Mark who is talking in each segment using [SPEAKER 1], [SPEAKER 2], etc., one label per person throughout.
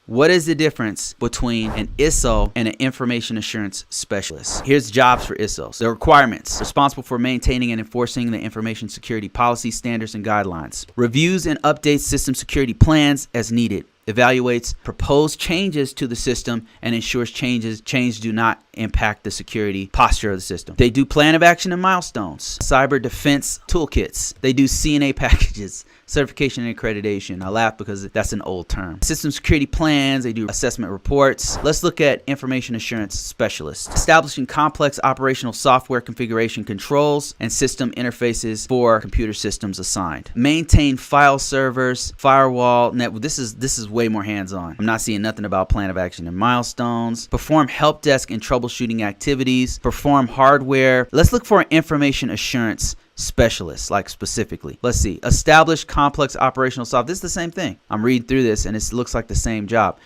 [SPEAKER 1] What is the difference between an ISSO and an information assurance specialist? Here's jobs for ISSOs. The requirements: responsible for maintaining and enforcing the information security policy, standards, and guidelines. Reviews and updates system security plans as needed. Evaluates proposed changes to the system and ensures changes do not impact the security posture of the system. They do plan of action and milestones, cyber defense toolkits. They do CNA packages, certification and accreditation. I laugh because that's an old term. System security plans. They do assessment reports. Let's look at information assurance specialists. Establishing complex operational software configuration controls and system interfaces for computer systems assigned. Maintain file servers, firewall, network. This is way more hands-on. I'm not seeing nothing about plan of action and milestones. Perform help desk and troubleshooting activities. Perform hardware. Let's look for an information assurance specialist, like specifically. Let's see. Establish complex operational software. This is the same thing. I'm reading through this and it looks like the same job.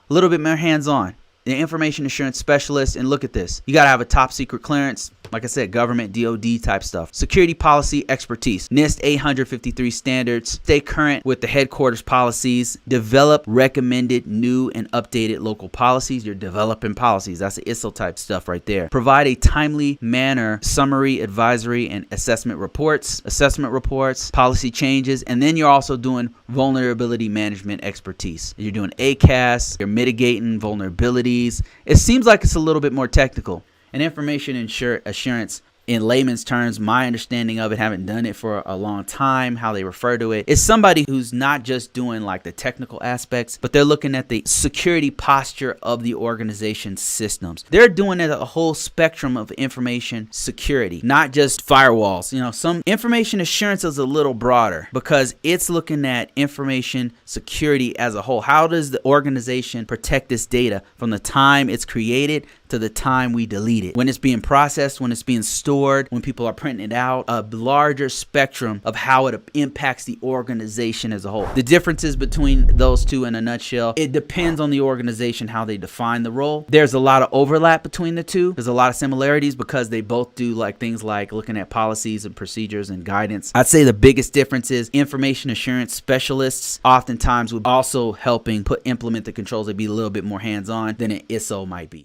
[SPEAKER 1] A little bit more hands-on. The information assurance specialist, and look at this. You got to have a top secret clearance. Like I said, government, DOD type stuff. Security policy expertise. NIST 853 standards. Stay current with the headquarters policies. Develop recommended new and updated local policies. You're developing policies. That's the ISSO type stuff right there. Provide a timely manner summary, advisory, and assessment reports, policy changes, and then you're also doing vulnerability management expertise. You're doing ACAS. You're mitigating vulnerabilities. It seems like it's a little bit more technical. And information assurance, in layman's terms, my understanding of it, haven't done it for a long time, how they refer to it, is somebody who's not just doing like the technical aspects, but they're looking at the security posture of the organization's systems. They're doing it a whole spectrum of information security, not just firewalls. You know, some information assurance is a little broader because it's looking at information security as a whole. How does the organization protect this data from the time it's created to the time we delete it? When it's being processed, when it's being stored, when people are printing it out, a larger spectrum of how it impacts the organization as a whole. The differences between those two in a nutshell, it depends on the organization how they define the role. There's a lot of overlap between the two. There's a lot of similarities because they both do like things like looking at policies and procedures and guidance. I'd say the biggest difference is information assurance specialists oftentimes would also helping implement the controls. They'd be a little bit more hands-on than an ISSO might be.